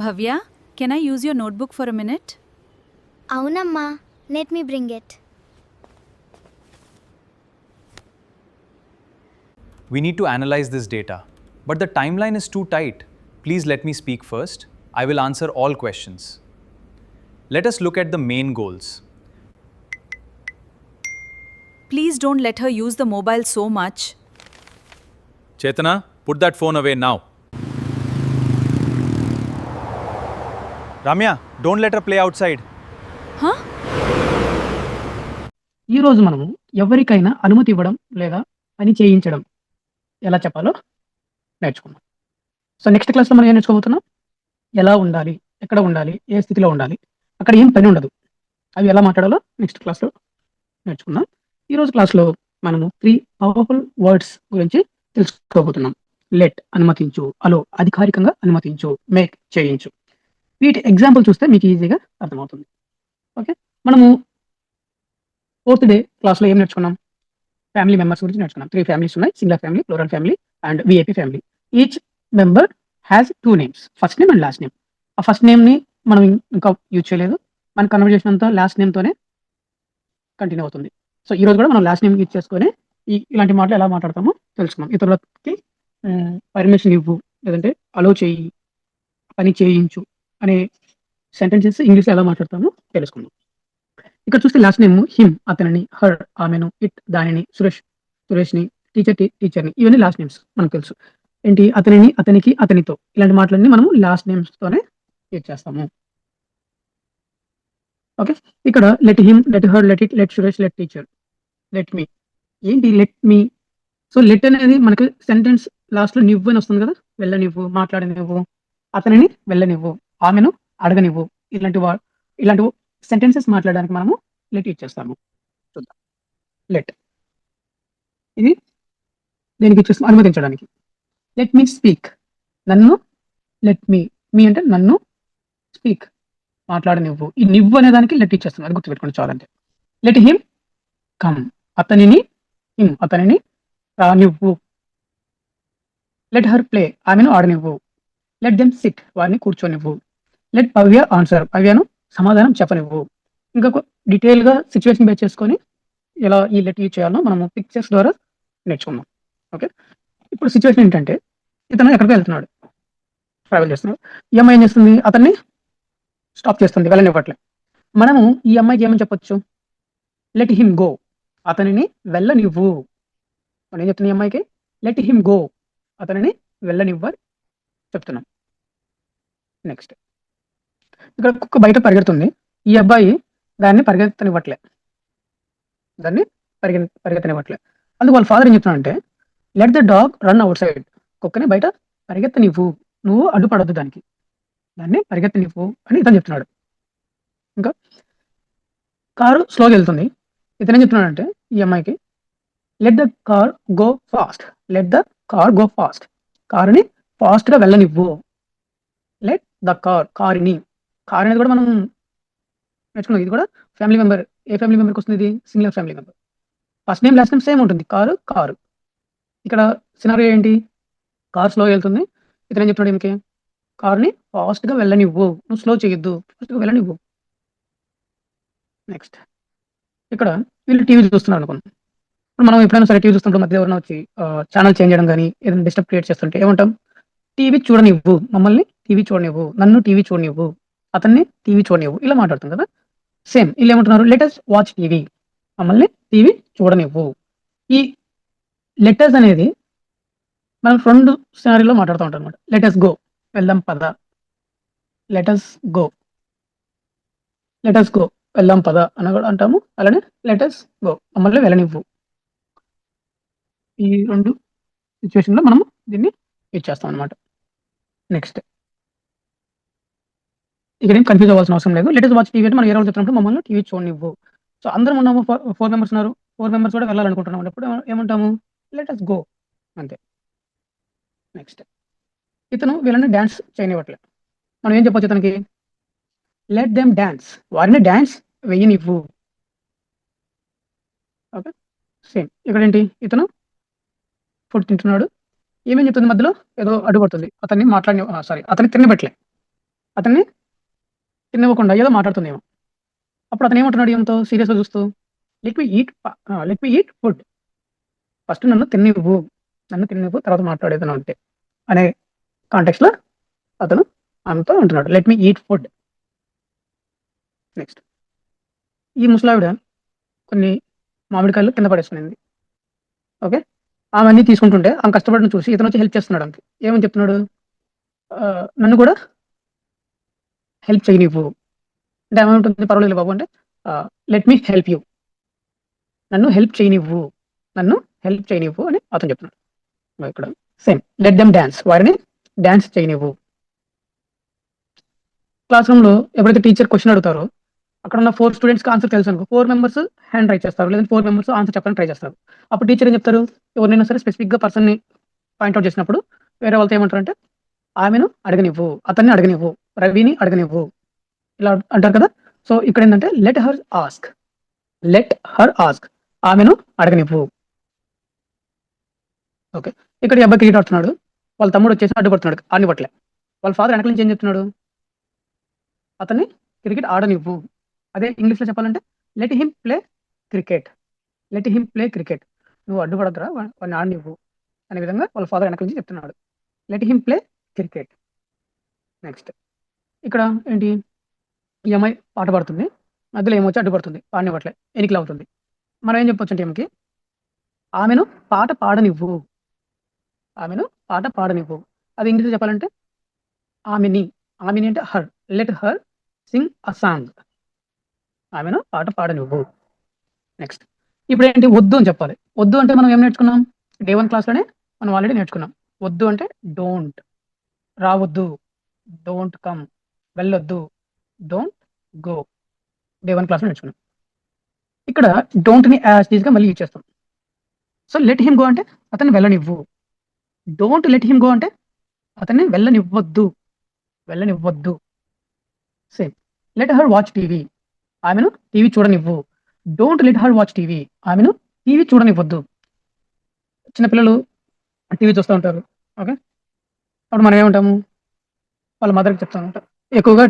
Bhavya, can I use your notebook for a minute? Aunamma, let me bring it. We need to analyze this data, but the timeline is too tight. Please let me speak first. I will answer all questions. Let us look at the main goals. Please don't let her use the mobile so much. Chetana, put that phone away now. Ramya, don't let her play outside. Huh? ఈరోజు మనము ఎవరికైనా అనుమతి ఇవ్వడం లేదా పని చేయించడం ఎలా చెప్పాలో నేర్చుకున్నాం. సో నెక్స్ట్ క్లాస్లో మనం ఏం నేర్చుకోబోతున్నాం, ఎలా ఉండాలి, ఎక్కడ ఉండాలి, ఏ స్థితిలో ఉండాలి, అక్కడ ఏం పని ఉండదు, అవి ఎలా మాట్లాడాలో నెక్స్ట్ క్లాస్లో నేర్చుకుందాం. ఈరోజు క్లాస్లో మనము 3 పవర్ఫుల్ వర్డ్స్ గురించి తెలుసుకోబోతున్నాం. లెట్ అనుమతించు, అలో అధికారికంగా అనుమతించు, మేక్ చేయించు. వీటి ఎగ్జాంపుల్ చూస్తే మీకు ఈజీగా అర్థమవుతుంది. ఓకే, మనము 4th డే క్లాస్లో ఏం నేర్చుకున్నాం, ఫ్యామిలీ మెంబర్స్ గురించి నేర్చుకున్నాం. 3 ఫ్యామిలీస్ ఉన్నాయి, singular family, plural family and VIP family. Each member has 2 names, first name and last name. ఆ ఫస్ట్ నేమ్ని మనం ఇంకా యూజ్ చేయలేదు, మన కన్వర్జేషన్ అంతా లాస్ట్ నేమ్తోనే కంటిన్యూ అవుతుంది. సో ఈ రోజు కూడా మనం లాస్ట్ నేమ్ యూజ్ చేసుకొని ఇలాంటి మాటలు ఎలా మాట్లాడతామో తెలుసుకున్నాం. ఇతరులకి పర్మిషన్ ఇవ్వు, లేదంటే అలో చేయి, పని చేయించు అనే సెంటెన్సెస్ ఇంగ్లీష్లో ఎలా మాట్లాడతామో తెలుసుకుందాం. ఇక్కడ చూస్తే లాస్ట్ నేమ్ హిమ్ అతనిని, హర్ ఆమెను, ఇట్ దానిని, సురేష్ని, టీచర్ని, ఇవన్నీ లాస్ట్ నేమ్స్ మనకు తెలుసు. ఏంటి, అతనిని, అతనికి, అతనితో, ఇలాంటి మాటలన్నీ మనము లాస్ట్ నేమ్స్తోనే యూజ్ చేస్తాము. ఓకే, ఇక్కడ let him, let her, let it, let Suresh, let teacher, let me. ఏంటి లెట్ మీ? సో లెట్ అనేది మనకి సెంటెన్స్ లాస్ట్లో నివ్వు అని వస్తుంది కదా, వెళ్ళనివ్వు, మాట్లాడనివ్వు, అతనిని వెళ్ళనివ్వు, ఆమెను అడగనివ్వు, ఇలాంటి సెంటెన్సెస్ మాట్లాడడానికి మనము లెట్ యూజ్ చేస్తాము. చూద్దాం. లెట్ ఇది దేనికి యూజ్ చేస్తాం, అనుమతించడానికి. లెట్ మీ స్పీక్, నన్ను, లెట్ మీ, మీ అంటే నన్ను, స్పీక్ మాట్లాడనివ్వు. ఈ నివ్వు అనే దానికి లెట్ యూజ్ చేస్తాం, అది గుర్తుపెట్టుకోండి చాలంటే. లెట్ హిమ్ కమ్, అతనిని, హిమ్ అతనిని రానివ్వు. లెట్ హర్ ప్లే, ఆమెను ఆడనివ్వు. లెట్ దెమ్ సిట్, వారిని కూర్చోనివ్వు. లెట్ భవ్య ఆన్సర్, భవ్యను సమాధానం చెప్పనివ్వు. ఇంకా డీటెయిల్గా సిచ్యువేషన్ బేస్ చేసుకొని ఎలా ఈ లెట్ యూజ్ చేయాలో మనము పిక్చర్స్ ద్వారా నేర్చుకుందాం. ఓకే, ఇప్పుడు సిచ్యువేషన్ ఏంటంటే, ఇతను ఎక్కడికి వెళ్తున్నాడు, ట్రావెల్ చేస్తున్నాడు. ఈ అమ్మాయి ఏం చేస్తుంది, అతన్ని స్టాప్ చేస్తుంది, వెళ్ళనివ్వట్లే. మనము ఈ అమ్మాయికి ఏమని చెప్పొచ్చు, లెట్ హిమ్ గో, అతనిని వెళ్ళనివ్వు. మనం ఏం చెప్తున్నాం ఈ అమ్మాయికి, లెట్ హిమ్ గో, అతనిని వెళ్ళనివ్వ చెప్తున్నాం. నెక్స్ట్, ఇక్కడ కుక్క బయట పరిగెడుతుంది, ఈ అబ్బాయి దాన్ని పరిగెత్తనివ్వట్లే. అందుకు వాళ్ళ ఫాదర్ ఏం చెప్తున్నాడంటే, let the dog run out side, కుక్కని బయట పరిగెత్తనివ్వు, నువ్వు అడ్డుపడద్దు దానికి, దాన్ని పరిగెత్తనివ్వు అని ఇతను చెప్తున్నాడు. ఇంకా కారు స్లోగా వెళ్తుంది, ఇతను ఏం చెప్తున్నాడంటే ఈ అమ్మాయికి, let the car go fast, let the car go fast, కారుని ఫాస్ట్గా వెళ్ళనివ్వు. లెట్ ద కారుని, కార్ అనేది కూడా మనం నేర్చుకున్నాం. ఇది కూడా ఫ్యామిలీ మెంబర్. ఏ ఫ్యామిలీ మెంబర్కి వస్తుంది, ఇది singular family member. First name last name same ఉంటుంది, కారు. ఇక్కడ సినారియో ఏంటి, కార్ స్లో వెళ్తుంది, ఇతను ఏం చెప్తున్నాడు ఏమికి, కారుని ఫాస్ట్గా వెళ్ళనివ్వు, నువ్వు స్లో చేయొద్దు, ఫాస్ట్గా వెళ్ళనివ్వు. నెక్స్ట్, ఇక్కడ వీళ్ళు టీవీ చూస్తున్నారు అనుకోండి. ఇప్పుడు మనం ఎప్పుడైనా సరే టీవీ చూస్తుంటాం, మధ్య ఎవరైనా వచ్చి ఛానల్ చేంజ్ చేయడం కానీ ఏదైనా డిస్టర్బ్ క్రియేట్ చేస్తుంటే ఏమంటాం, టీవీ చూడనివ్వు, మమ్మల్ని టీవీ చూడనివ్వు, నన్ను టీవీ చూడనివ్వు, అతన్ని టీవీ చూడనివ్వు, ఇలా మాట్లాడుతుంది కదా. సేమ్ వీళ్ళు ఏమంటున్నారు, లెటస్ వాచ్ టీవీ, మమ్మల్ని టీవీ చూడనివ్వు. ఈ లెటర్స్ అనేది మనం 2 సినారీలో మాట్లాడుతూ ఉంటాం అనమాట. లెటస్ గో, వెళ్దాం పద, లెటస్ గో వెళ్దాం పద అని కూడా అంటాము. అలానే లెటస్ గో, మమ్మల్ని వెళ్ళనివ్వు. ఈ 2 సిచ్యువేషన్లో మనము దీన్ని యూజ్ చేస్తాం అనమాట. నెక్స్ట్, ఇక్కడ ఏం కన్ఫ్యూజ్ అవ్వాల్సిన అవసరం లేదు. లెటస్ వాచ్ టీవీ అంటే మనం ఏ రోజు చెప్తున్నప్పుడు మమ్మల్ని టీవీ చూడనివ్వు. సో అందరం ఉన్నాము, 4 మెంబర్స్ ఉన్నారు, 4 మెంబర్స్ కూడా వెళ్ళాలనుకుంటున్నాం, అప్పుడు ఏమంటాము, లెటస్ గో అంతే. నెక్స్ట్, ఇతను వీళ్ళని డ్యాన్స్ చేయనివ్వట్లే, మనం ఏం చెప్పొచ్చు ఇతనికి, లెట్ దెమ్ డ్యాన్స్, వారిని డ్యాన్స్ వెయ్యనివ్వు. ఓకే, సేమ్ ఇక్కడ ఏంటి, ఇతను ఫుడ్ తింటున్నాడు, ఏమేం చెప్తుంది మధ్యలో, ఏదో అడ్డుపడుతుంది, అతన్ని తినబెట్టలే. అతన్ని తినివ్వకుండా ఏదో మాట్లాడుతుందేమో. అప్పుడు అతను ఏమంటున్నాడు ఎంతో సీరియస్గా చూస్తూ, let me eat food, first నన్ను తిన్నివ్వు తర్వాత మాట్లాడేదను అంటే అనే కాంటెక్స్లో అతను ఆమెతో అంటున్నాడు let me eat food. Next ఈ ముసలావిడ కొన్ని మామిడికాయలు కింద పడేసుకునింది. ఓకే, ఆమె అన్నీ తీసుకుంటుంటే ఆమె కష్టపడడం చూసి ఇతను వచ్చి హెల్ప్ చేస్తున్నాడు. అంతే, ఏమని చెప్తున్నాడు, నన్ను కూడా హెల్ప్ చేయనివ్వు అంటే ఆమె ఉంటుంది, పర్వాలేదు బాబు అంటే లెట్ మీ హెల్ప్ యూ, నన్ను హెల్ప్ చేయనివ్వు అని అతను చెప్తున్నాడు. ఇక్కడ సేమ్ లెట్ దెమ్ డాన్స్, వారిని డాన్స్ చేయనివ్వు. క్లాస్ రూమ్లో ఎప్పుడైతే టీచర్ క్వశ్చన్ అడుగుతారో అక్కడ ఉన్న 4 స్టూడెంట్స్కి ఆన్సర్ తెలుసు అనుకో, 4 మెంబర్స్ హ్యాండ్ రైట్ చేస్తారు, లేదంటే 4 మెంబర్స్ ఆన్సర్ చెప్పడానికి ట్రై చేస్తారు. అప్పుడు టీచర్ ఏం చెప్తారు, ఎవరినైనా సరే స్పెసిఫిక్గా పర్సన్ని పాయింట్అవుట్ చేసినప్పుడు వేరే వాళ్ళతో ఏమంటారంటే ఆమెను అడగనివ్వు, అతన్ని అడగనివ్వు, రవిని అడగనివ్వు, ఇలా అంటారు కదా. సో ఇక్కడ ఏంటంటే లెట్ హర్ ఆస్క్, ఆమెను అడగనివ్వు. ఓకే, ఇక్కడ ఈ అబ్బాయి క్రికెట్ ఆడుతున్నాడు, వాళ్ళ తమ్ముడు వచ్చేసి అడ్డుపడుతున్నాడు, ఆడనివ్వట్లే. వాళ్ళ ఫాదర్ వెనకాల నుంచి ఏం చెప్తున్నాడు, అతన్ని క్రికెట్ ఆడనివ్వు. అదే ఇంగ్లీష్లో చెప్పాలంటే లెట్ హిమ్ ప్లే క్రికెట్, నువ్వు అడ్డుపడద్దురా, వాడిని ఆడనివ్వు అనే విధంగా వాళ్ళ ఫాదర్ వెనకాల నుంచి చెప్తున్నాడు, let him play cricket. Next ఇక్కడ ఏంటి, ఈ అమ్మాయి పాట పాడుతుంది, మధ్యలో ఏమొచ్చి అడ్డుపడుతుంది, పాడనివ్వట్లే, ఎనికిలా అవుతుంది. మనం ఏం చెప్పొచ్చు అంటే ఏమికి, ఆమెను పాట పాడనివ్వు. అది ఇంగ్లీష్లో చెప్పాలంటే ఆమెని అంటే her, let her sing a song, ఆమెను పాట పాడనివ్వు. నెక్స్ట్ ఇప్పుడు ఏంటి, వద్దు అని చెప్పాలి. వద్దు అంటే మనం ఏం నేర్చుకున్నాం, Day 1 క్లాస్లోనే మనం ఆల్రెడీ నేర్చుకున్నాం. వద్దు అంటే డోంట్, రావద్దు, డోంట్ కమ్, వెళ్ళొద్దు, డోంట్ గో. Day 1 క్లాస్లో నేర్చుకున్నాం. ఇక్కడ డోంట్ని యాజ్ ఈజ్గా మళ్ళీ యూజ్ చేస్తాం. సో లెట్ హిమ్ గో అంటే అతన్ని వెళ్ళనివ్వు, డోంట్ లెట్ హిమ్ గో అంటే అతన్ని వెళ్ళనివ్వద్దు. Same let her watch TV, ఆమెను టీవీ చూడనివ్వు, don't let her watch TV, ఆమెను టీవీ చూడనివ్వద్దు. చిన్నపిల్లలు టీవీ చూస్తూ ఉంటారు. ఓకే, అప్పుడు మనం ఏమంటాము, వాళ్ళ మదర్కి చెప్తా ఉంటాం ఎక్కువగా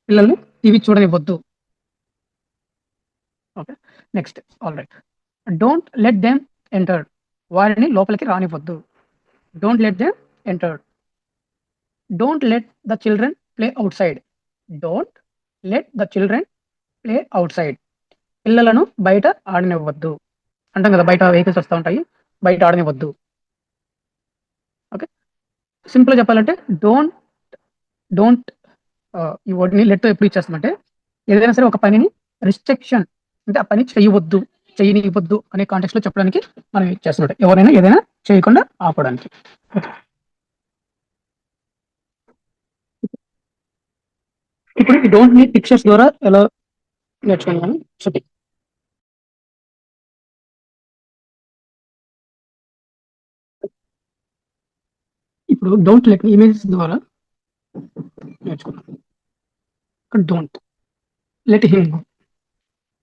పిల్లల్ని టీవీ చూడనివ్వద్దు. Okay, next all right, don't let them enter, వారిని లోపలికి రానివ్వద్దు, don't let them enter. Don't let the children play outside, పిల్లలను బయట ఆడనివ్వద్దు అంటాం కదా, బయట వెహికల్స్ వస్తూ ఉంటాయి, బయట ఆడనివ్వద్దు. ఓకే, సింపుల్గా చెప్పాలంటే డోంట్ ఈ వర్డ్ని లెట్తో ఎప్పుడు ఇచ్చేస్తామంటే ఏదైనా సరే ఒక పనిని రిస్ట్రిక్షన్ అంటే ఆ పని చేయనివ్వద్దు అనే కాంటెక్స్లో చెప్పడానికి మనం ఇచ్చేస్తున్నాం, ఎవరైనా ఏదైనా చేయకుండా ఆపడానికి. ఇప్పుడు ఈ డోంట్ ని పిక్చర్స్ ద్వారా ఎలా నేర్చుకున్నాను చెప్పి, ఇప్పుడు డోంట్ లెట్ ఇమేజెస్ ద్వారా నేర్చుకున్నాను. ఇక్కడ డోంట్ లెట్ హిమ్ గో,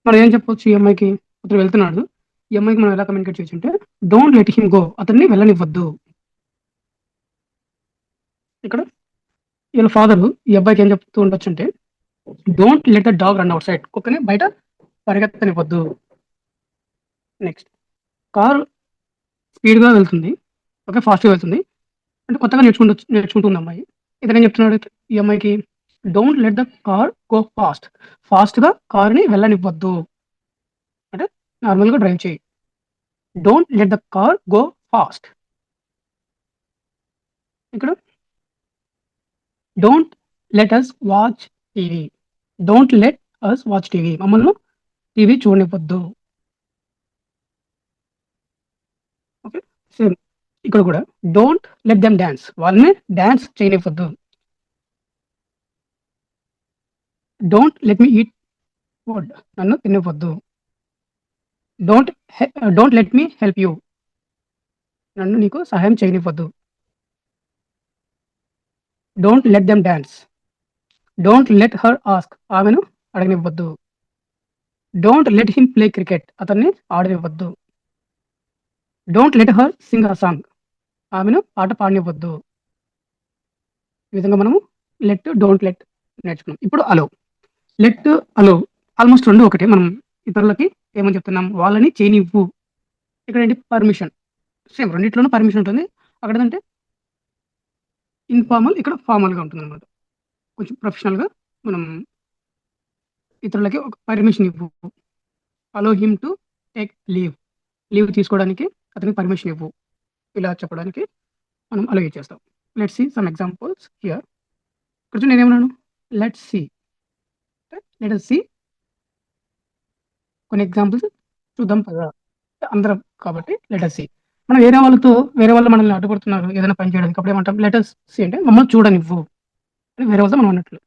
మనం ఏం చెప్పొచ్చు, ఈ అమ్మాయికి అతను వెళ్తున్నాడు, ఈ అమ్మాయికి మనం ఎలా కమ్యూనికేట్ చేయొచ్చు అంటే డోంట్ లెట్ హిమ్ గో, అతన్ని వెళ్ళనివ్వద్దు. ఇక్కడ వీళ్ళ ఫాదర్ ఈ అబ్బాయికి ఏం చెప్తూ ఉండొచ్చు అంటే don't let the dog run out side, కుక్కని బయట పరిగెత్తనివ్వద్దు. నెక్స్ట్ కారు స్పీడ్గా వెళ్తుంది, ఓకే, ఫాస్ట్గా వెళ్తుంది అంటే కొత్తగా నేర్చుకుంటుంది అమ్మాయి. ఇతను ఏం చెప్తున్నాడు ఈ అమ్మాయికి, don't let the car go ఫాస్ట్గా కారుని వెళ్ళనివ్వద్దు అంటే నార్మల్గా డ్రైవ్ చేయి, don't let the car go fast. ఇక్కడ don't let us watch TV, మమ్మల్ని టీవీ చూడనివ్వద్దు. ఓకే, సేమ్ ఇక్కడ కూడా డోంట్ లెట్ దెమ్ డాన్స్, వాళ్ళని డాన్స్ చేయనివ్వద్దు. Don't let me eat food, నన్ను తినివ్వద్దు. Don't let me help you, నన్ను నీకు సహాయం చేయనివ్వద్దు. Don't let them dance, don't let her ask, ఆమెను అడగనివ్వద్దు. Don't let him play cricket, అతన్ని ఆడనివ్వద్దు. Don't let her sing a song, ఆమెను పాట పాడనివ్వద్దు. ఈ విధంగా మనము డోంట్ లెట్ నేర్చుకున్నాం. ఇప్పుడు అలో. లెట్, అలో ఆల్మోస్ట్ 2 ఒకటే. మనం ఇతరులకి ఏమని చెప్తున్నాం? వాళ్ళని చేయనివ్వు. ఇక్కడేంటి? పర్మిషన్. సేమ్ రెండిట్లోనూ పర్మిషన్ ఉంటుంది. అక్కడేంటంటే ఇన్‌ఫార్మల్, ఇక్కడ ఫార్మల్‌గా ఉంటుందనమాట. కొంచెం ప్రొఫెషనల్‌గా మనం ఇతరులకి ఒక పర్మిషన్ ఇవ్వు. Allow him to take leave. Leave తీసుకోవడానికి అతనికి పర్మిషన్ ఇవ్వు. ఇలా చెప్పడానికి మనం అలో యూజ్ చేస్తాం. Let's see some examples here. ఇక్కడ చూడు నేనేమన్నాను? Let's see. Let us see కొన్ని ఎగ్జాంపుల్స్ చూద్దాం పదా. అందరం కాబట్టి లెట్ అస్ సీ. మనం వేరే వాళ్ళు మనల్ని అడ్డుపడుతున్నారు ఏదైనా పని చేయడానికి. అప్పుడు ఏమంటాం? లెట్ అస్ సీ అంటే మమ్మల్ని చూడనివ్వు అని వేరే వాళ్ళతో మనం అన్నట్లు.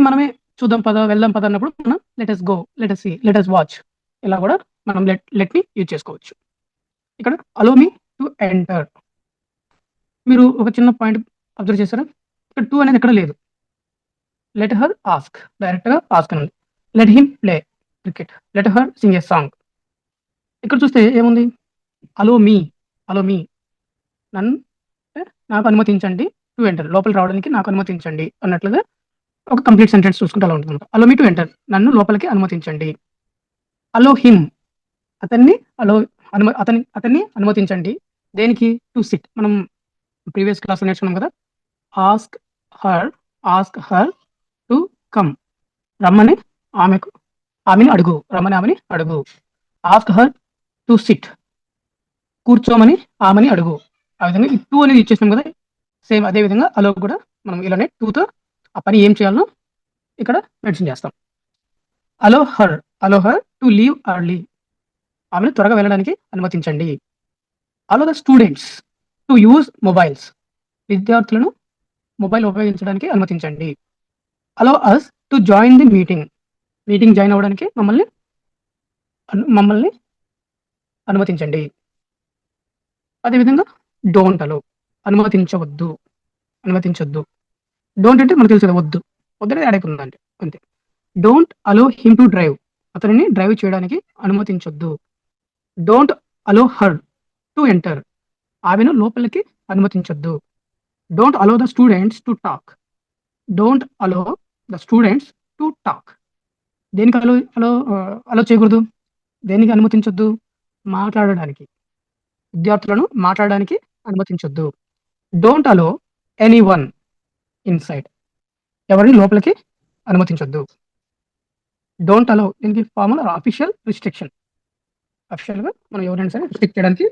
మనమే చూద్దాం పదా, వెళ్దాం పదా అన్నప్పుడు మనం let us go, let us see, let us watch ఇలా కూడా మనం లెట్‌ని యూజ్ చేసుకోవచ్చు. ఇక్కడ అలో మీ టు ఎంటర్. మీరు ఒక చిన్న పాయింట్ అబ్జర్వ్ చేశారా? ఇక్కడ టు అనేది ఎక్కడ లేదు. లెట్ హర్ ఆస్క్, డైరెక్ట్‌గా ఆస్క్ అని ఉంది. Let him play cricket, let her Singh a song. ఇక్కడ చూస్తే ఏముంది? అలో మీ, అలో మీ నన్ను నాకు అనుమతించండి టు ఎంటర్, లోపలికి రావడానికి నాకు అనుమతించండి అన్నట్లుగా ఒక కంప్లీట్ సెంటెన్స్ చూసుకుంటే అలా ఉంటుంది. అలో మీ టు ఎంటర్, నన్ను లోపలికి అనుమతించండి. అలో హిమ్, అతన్ని అతన్ని అనుమతించండి. దేనికి? To SIT. మనం ప్రీవియస్ క్లాస్‌లో నేర్చుకున్నాం కదా! Ask her to come. రమ్మని ఆమెని అడుగు. రమ్మని ఆమెని అడుగు. Ask her to SIT. కూర్చోమని ఆమెని అడుగు. ఆ విధంగా ఈ టు అనేది ఇచ్చేసాం కదా! సేమ్ అదే విధంగా అలో కూడా మనం ఇలానే టుతో ఆ పని ఏం చేయాలో ఇక్కడ మెన్షన్ చేస్తాం. Allow her to leave early. ఆమెను త్వరగా వెళ్ళడానికి అనుమతించండి. Allow the students to use mobiles. విద్యార్థులను మొబైల్ ఉపయోగించడానికి అనుమతించండి. Allow us to join the meeting join అవ్వడానికి మమ్మల్ని అనుమతించండి. అదేవిధంగా డోంట్ అలో, అనుమతించొద్దు. డోంట్ అంటే మనకు తెలుసు కదా, వద్దు. వద్దనేది యాడ్ అయిపోతుందంటే అంతే. Don't allow him to drive. అతనిని డ్రైవ్ చేయడానికి అనుమతించొద్దు. Don't allow her to enter. ఆమెను లోపలికి అనుమతించొద్దు. Don't allow the students to talk. Don't allow the students to talk. దేనికి అలో చేయకూడదు? దేనికి అనుమతించొద్దు? మాట్లాడడానికి. విద్యార్థులను మాట్లాడడానికి అనుమతించొద్దు. Don't allow anyone inside. ఎవరిని లోపలికి అనుమతించొద్దు. డోంట్ అలో దీనికి ఫార్మల్ అఫీషియల్ రిస్ట్రిక్షన్. అఫీషియల్‌గా మనం ఎవరైనా సరే రిస్ట్రిక్ట్ చేయడానికి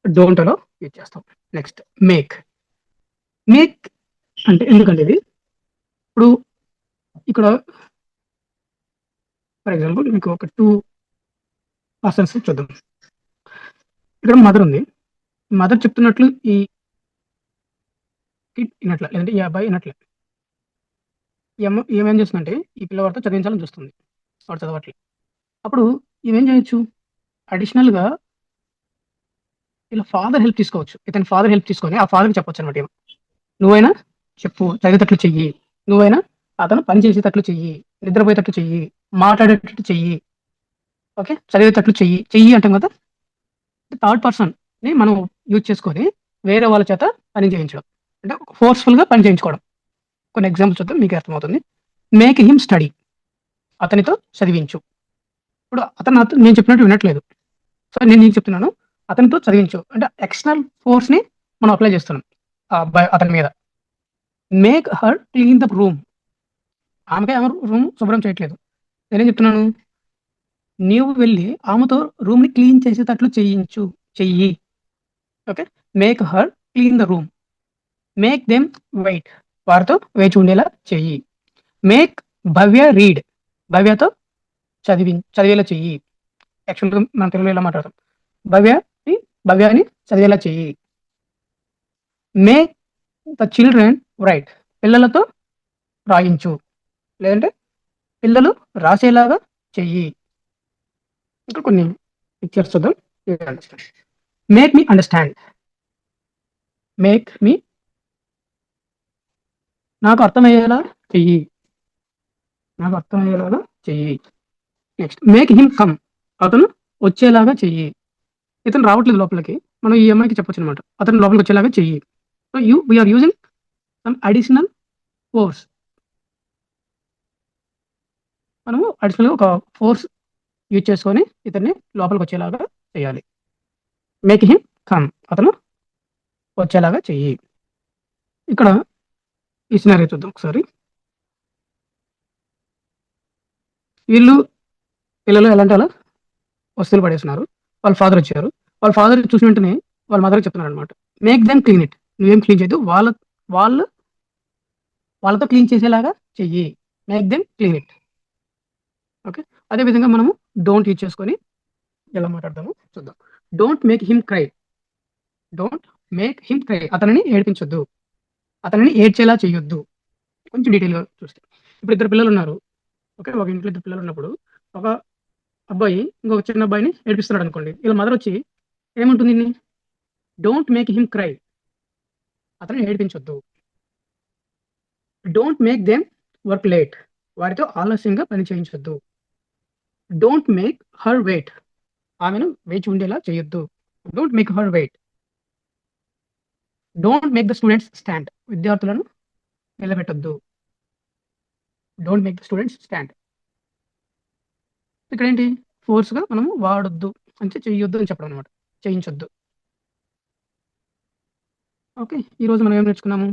డోంట్ అలో యూజ్ చేస్తాం. నెక్స్ట్ మేక్ అంటే ఎందుకంటే ఇది ఇప్పుడు ఇక్కడ ఫర్ ఎగ్జాంపుల్ మీకు ఒక 2 పర్సన్స్ చూద్దాం. ఇక్కడ మదర్ ఉంది. మదర్ చెప్తున్నట్లు ఈ కిడ్ వినట్లే, లేదంటే ఈ అబ్బాయి వినట్లే. ఈమె ఏం చేస్తుందంటే ఈ పిల్లవాడితో చదివించాలని చూస్తుంది. వాడు చదవట్లే. అప్పుడు ఈమెం చేయొచ్చు? అడిషనల్‌గా వీళ్ళ ఫాదర్ హెల్ప్ తీసుకోవచ్చు. ఇతని ఫాదర్ హెల్ప్ తీసుకొని ఆ ఫాదర్‌కి చెప్పొచ్చనమాట ఈమె. నువ్వైనా చెప్పు, చదివేటట్లు చెయ్యి. నువ్వైనా అతను పని చేసేటట్లు చెయ్యి. నిద్రపోయేటట్లు చెయ్యి. మాట్లాడేటట్టు చెయ్యి. ఓకే. చదివేటట్లు చెయ్యి అంటాం కదా! థర్డ్ పర్సన్‌ని మనం యూజ్ చేసుకొని వేరే వాళ్ళ చేత పని చేయించడం. అంటే ఫోర్స్‌ఫుల్‌గా పని చేయించుకోవడం. కొన్ని ఎగ్జాంపుల్స్ చూద్దాం మీకు అర్థమవుతుంది. Make him study. అతనితో చదివించు. ఇప్పుడు అతను నేను చెప్పినట్టు వినట్లేదు. సో, నేను నీకు చెప్తున్నాను. అతనితో చదివించు. అంటే ఎక్స్‌టర్నల్ ఫోర్స్‌ని మనం అప్లై చేస్తున్నాం అతని మీద. Make her clean the room. ఆమె రూమ్ శుభ్రం చేయట్లేదు. నేనేం చెప్తున్నాను? నీవు వెళ్లి ఆమెతో రూమ్‌ని క్లీన్ చేసేటట్లు చెయ్యి. Okay. Make her clean the room. Make them wait. వారితో వేచి ఉండేలా చెయ్యి. మేక్ భవ్య రీడ్. భవ్యతో చదివేలా చెయ్యి. యాక్చువల్‌గా మనం తెలుగులో ఇలా మాట్లాడతాం. భవ్యని చదివేలా చెయ్యి. Make the children right. పిల్లలతో రాయించు. లేదంటే పిల్లలు రాసేలాగా చెయ్యి. ఇంకా కొన్ని పిక్చర్స్ చూద్దాం. Make me understand. నాకు అర్థమయ్యేలా చెయ్యి. Next make him come. అతను వచ్చేలాగా చెయ్యి. ఇతను రావట్లేదు లోపలికి. మనం ఈ అమ్మాయికి చెప్పొచ్చనమాట. అతను లోపలికి వచ్చేలాగా చెయ్యి. So, we are using some additional force మనము అడిషనల్‌గా ఒక ఫోర్స్ యూజ్ చేసుకొని ఇతన్ని లోపలికొచ్చేలాగా చేయాలి. Make him come. అతను వచ్చేలాగా చెయ్యి. ఇక్కడ ఈ సినారియో చూద్దాం ఒకసారి. వీళ్ళు పిల్లలు ఎలాంటి అలా వస్తువులు పడేస్తున్నారు. వాళ్ళ ఫాదర్ వచ్చారు. వాళ్ళ ఫాదర్ చూసిన వెంటనే వాళ్ళ మదర్‌కి చెప్తున్నారనమాట. Make them clean it. నువ్వేం క్లీన్ చేయొద్దు. వాళ్ళు వాళ్ళతో క్లీన్ చేసేలాగా చెయ్యి. Make them clean it. Okay. అదే విధంగా మనము డోంట్ యూజ్ చేసుకొని ఎలా మాట్లాడతామో చూద్దాం. Don't make him cry. Don't make him cry. అతనిని ఏడిపించొద్దు. అతనిని ఏడ్చేలా చేయొద్దు. కొంచెం డీటెయిల్‌గా చూస్తే. ఇప్పుడు ఇద్దరు పిల్లలున్నారు. ఓకే. ఒక ఇంట్లో ఇద్దరు పిల్లలున్నప్పుడు ఒక అబ్బాయి ఇంకొక చిన్న అబ్బాయిని ఏడిపిస్తున్నాడనుకోండి. వీళ్ళ మదర్ వచ్చి ఏమంటుంది ఈడిని? Don't make him cry. అతన్ని ఏడిపించొద్దు. Don't make them work late. వారితో ఆలస్యంగా పని చేయించొద్దు. Don't make her wait. ఆమెను వేచి ఉండేలా చేయొద్దు. Don't make her wait. Don't make the students stand. విద్యార్థులను నిలబెట్టొద్దు. Don't make the students stand. ఇక్కడేంటి ఫోర్స్‌గా మనము వాడొద్దు అంటే చెయ్యొద్దు అని చెప్పడం అనమాట. చేయించొద్దు. ఓకే. ఈరోజు మనం ఏం నేర్చుకున్నాము?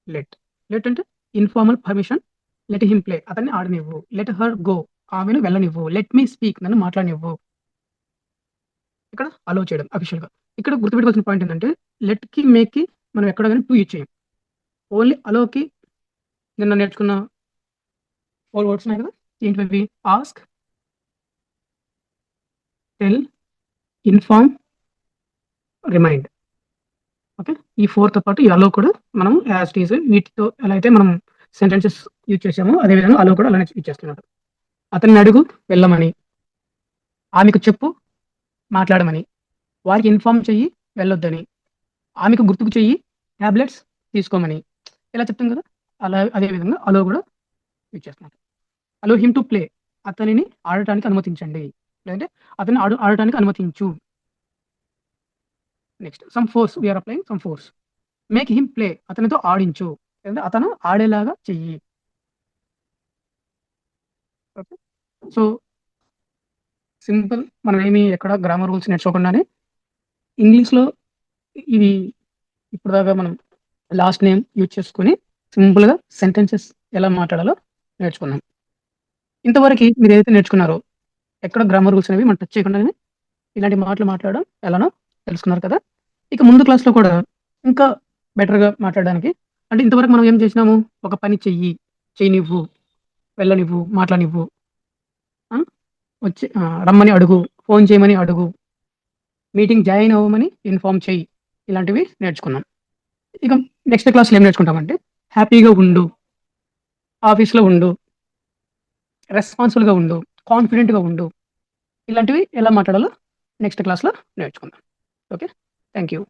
లెట్. లెట్ అంటే informal permission. Let him play. అతన్ని ఆడనివ్వు. Let her go. ఆమెను వెళ్ళనివ్వు. Let me speak. నన్ను మాట్లాడనివ్వు. ఇక్కడ అలో చేయడం అఫీషియల్‌గా. ఇక్కడ గుర్తుపెట్టుకోవాల్సిన పాయింట్ ఏంటంటే లెట్‌కి, మేక్‌కి మనం ఎక్కడ గాని టు యూజ్ చేయం. ఓన్లీ అలోకి నిన్న నేర్చుకున్న 4 వర్డ్స్ ఉన్నాయి కదా! ఏంటివవి? Ask, tell, inform, remind. Okay. ఈ 4తో పాటు ఈ అలో కూడా మనం యాజ్ ఇట్ ఈజ్ వీటితో ఎలా అయితే మనం సెంటెన్సెస్ యూజ్ చేసామో అదే విధంగా అలో కూడా అలానే యూజ్ చేస్తున్నాడు. అతన్ని అడుగు వెళ్ళమని. ఆమెకు చెప్పు మాట్లాడమని. వారికి ఇన్ఫార్మ్ చెయ్యి వెళ్ళొద్దని. ఆమెకు గుర్తుకు చెయ్యి టాబ్లెట్స్ తీసుకోమని. ఇలా చెప్తాం కదా! అలా అదే విధంగా అలో కూడా యూజ్ చేస్తున్నాడు. Allow him to play. అతనిని ఆడటానికి అనుమతించండి. లేదంటే అతన్ని ఆడటానికి అనుమతించు. Next some force. We are applying some force. Make him play. అతనితో ఆడించు. లేదంటే అతను ఆడేలాగా చెయ్యి. ఓకే. సో, సింపుల్ మనం ఏమి ఎక్కడ గ్రామర్ రూల్స్ నేర్చుకోకుండానే ఇంగ్లీష్‌లో ఇవి ఇప్పటిదాకా మనం లాస్ట్ నేమ్ యూజ్ చేసుకొని సింపుల్‌గా సెంటెన్సెస్ ఎలా మాట్లాడాలో నేర్చుకున్నాం. ఇంతవరకి మీరేదైతే నేర్చుకున్నారో ఎక్కడ గ్రామర్ రూల్స్ అనేవి మనం టచ్ చేయకుండానే ఇలాంటి మాటలు మాట్లాడడం ఎలానో తెలుసుకున్నారు కదా! ఇక ముందు క్లాస్‌లో కూడా ఇంకా బెటర్‌గా మాట్లాడడానికి అంటే ఇంతవరకు మనం ఏం చేసినాము? ఒక పని చెయ్యి, చేయనివ్వు, వెళ్ళనివ్వు, మాట్లాడనివ్వు. ఆ! రమ్మని అడుగు, ఫోన్ చేయమని అడుగు, మీటింగ్ జాయిన్ అవ్వమని ఇన్ఫార్మ్ చెయ్యి. ఇలాంటివి నేర్చుకున్నాం. ఇక నెక్స్ట్ క్లాస్‌లో ఏం నేర్చుకుంటామంటే హ్యాపీగా ఉండు, ఆఫీస్‌లో ఉండు, రెస్పాన్సిబుల్‌గా ఉండు, కాన్ఫిడెంట్‌గా ఉండు. ఇలాంటివి ఎలా మాట్లాడాలో నెక్స్ట్ క్లాస్‌లో నేర్చుకుందాం. ఓకే. Thank you.